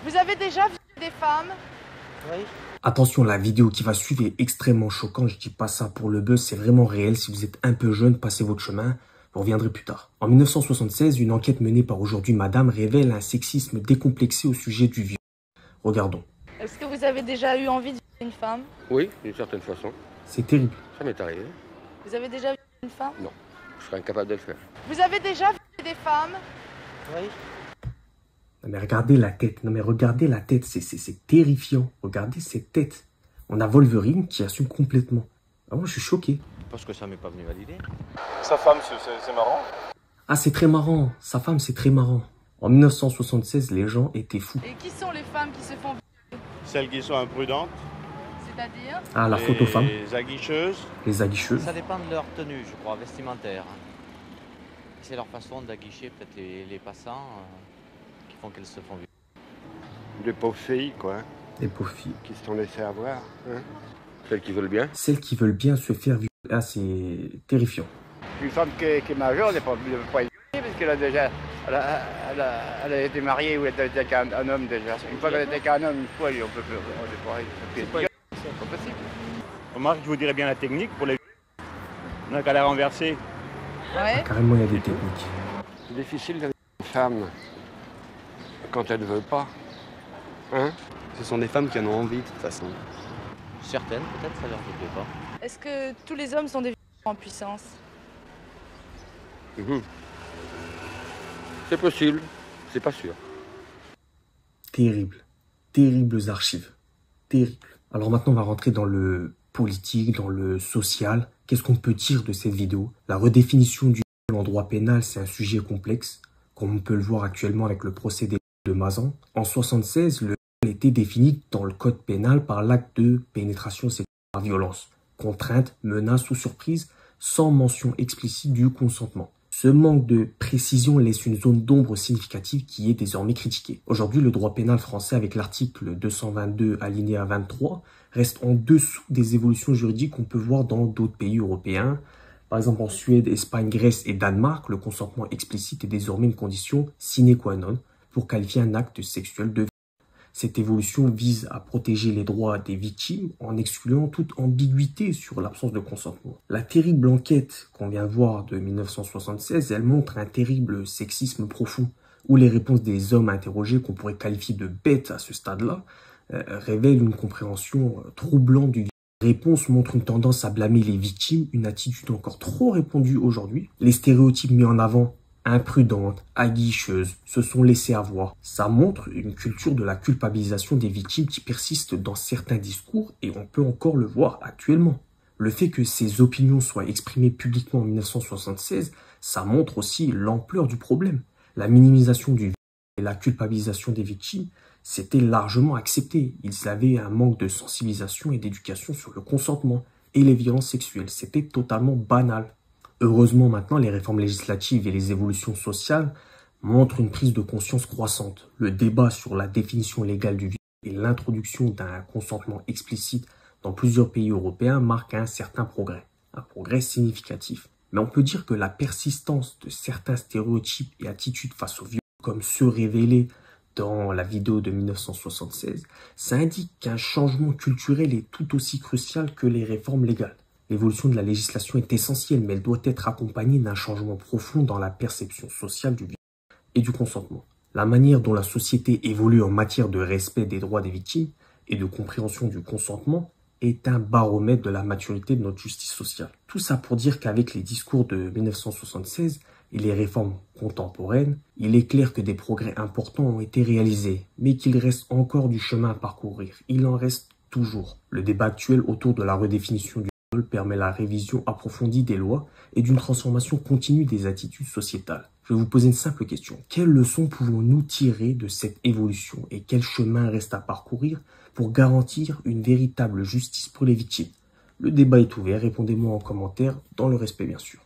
Vous avez déjà vu des femmes? Oui. Attention, la vidéo qui va suivre est extrêmement choquante. Je dis pas ça pour le buzz, c'est vraiment réel. Si vous êtes un peu jeune, passez votre chemin. Vous reviendrez plus tard. En 1976, une enquête menée par Aujourd'hui Madame révèle un sexisme décomplexé au sujet du viol. Regardons. Est-ce que vous avez déjà eu envie de violer une femme? Oui, d'une certaine façon. C'est terrible. Ça m'est arrivé. Vous avez déjà violé une femme? Non, je serais incapable de le faire. Vous avez déjà violé des femmes? Oui. Non mais regardez la tête. Non mais regardez la tête. C'est terrifiant. Regardez cette tête. On a Wolverine qui assume complètement. Ah, moi, je suis choqué. Parce que ça m'est pas venu à l'idée. Sa femme, c'est marrant. Ah, c'est très marrant. Sa femme, c'est très marrant. En 1976, les gens étaient fous. Et qui sont les femmes qui se font violer? Celles qui sont imprudentes. C'est-à-dire? Ah, la photo femme. Les aguicheuses. Les aguicheuses. Ça dépend de leur tenue, je crois, vestimentaire. C'est leur façon d'aguicher peut-être les passants qui font qu'elles se font violer. Des pauvres filles, quoi, Les pauvres filles. qui se sont laissées avoir. Hein. Celles qui veulent bien. Celles qui veulent bien se faire violer. Ah, c'est terrifiant. Une femme qui est majeure n'est pas obligée de pas être violée parce qu'elle a déjà, elle a été mariée ou elle a été avec un homme déjà. Une fois qu'elle a été avec un homme, une fois, on peut plus. C'est pas possible. Remarque, je vous dirais bien la technique pour les. On a qu'à la renverser. Ouais. Carrément, il y a des techniques. C'est difficile d'être une femme quand elle ne veut pas. Hein. Ce sont des femmes qui en ont envie de toute façon. Certaines, peut-être, ça leur plaît pas. Est-ce que tous les hommes sont des violeurs en puissance? C'est possible, c'est pas sûr. Terrible. Terribles archives. Terrible. Alors maintenant, on va rentrer dans le politique, dans le social. Qu'est-ce qu'on peut dire de cette vidéo? La redéfinition du viol en droit pénal, c'est un sujet complexe, comme on peut le voir actuellement avec le procédé de Mazan. En 1976, le viol était défini dans le code pénal par l'acte de pénétration sexuelle par violence, contrainte, menace ou surprise, sans mention explicite du consentement. Ce manque de précision laisse une zone d'ombre significative qui est désormais critiquée. Aujourd'hui, le droit pénal français, avec l'article 222 alinéa 23, reste en dessous des évolutions juridiques qu'on peut voir dans d'autres pays européens. Par exemple, en Suède, Espagne, Grèce et Danemark, le consentement explicite est désormais une condition sine qua non pour qualifier un acte sexuel de viol. Cette évolution vise à protéger les droits des victimes en excluant toute ambiguïté sur l'absence de consentement. La terrible enquête qu'on vient de voir de 1976, elle montre un terrible sexisme profond, où les réponses des hommes interrogés, qu'on pourrait qualifier de bêtes à ce stade-là, révèlent une compréhension troublante du viol. Les réponses montrent une tendance à blâmer les victimes, une attitude encore trop répandue aujourd'hui. Les stéréotypes mis en avant, imprudentes, aguicheuses, se sont laissées avoir. Ça montre une culture de la culpabilisation des victimes qui persiste dans certains discours et on peut encore le voir actuellement. Le fait que ces opinions soient exprimées publiquement en 1976, ça montre aussi l'ampleur du problème. La minimisation du viol et la culpabilisation des victimes, c'était largement accepté. Ils avaient un manque de sensibilisation et d'éducation sur le consentement et les violences sexuelles. C'était totalement banal. Heureusement, maintenant, les réformes législatives et les évolutions sociales montrent une prise de conscience croissante. Le débat sur la définition légale du viol et l'introduction d'un consentement explicite dans plusieurs pays européens marquent un certain progrès, un progrès significatif. Mais on peut dire que la persistance de certains stéréotypes et attitudes face au viol, comme ceux révélés dans la vidéo de 1976, ça indique qu'un changement culturel est tout aussi crucial que les réformes légales. L'évolution de la législation est essentielle, mais elle doit être accompagnée d'un changement profond dans la perception sociale du viol et du consentement. La manière dont la société évolue en matière de respect des droits des victimes et de compréhension du consentement est un baromètre de la maturité de notre justice sociale. Tout ça pour dire qu'avec les discours de 1976 et les réformes contemporaines, il est clair que des progrès importants ont été réalisés, mais qu'il reste encore du chemin à parcourir. Il en reste toujours. Le débat actuel autour de la redéfinition du permet la révision approfondie des lois et d'une transformation continue des attitudes sociétales. Je vais vous poser une simple question. Quelles leçons pouvons-nous tirer de cette évolution et quel chemin reste à parcourir pour garantir une véritable justice pour les victimes? Le débat est ouvert, répondez-moi en commentaire, dans le respect bien sûr.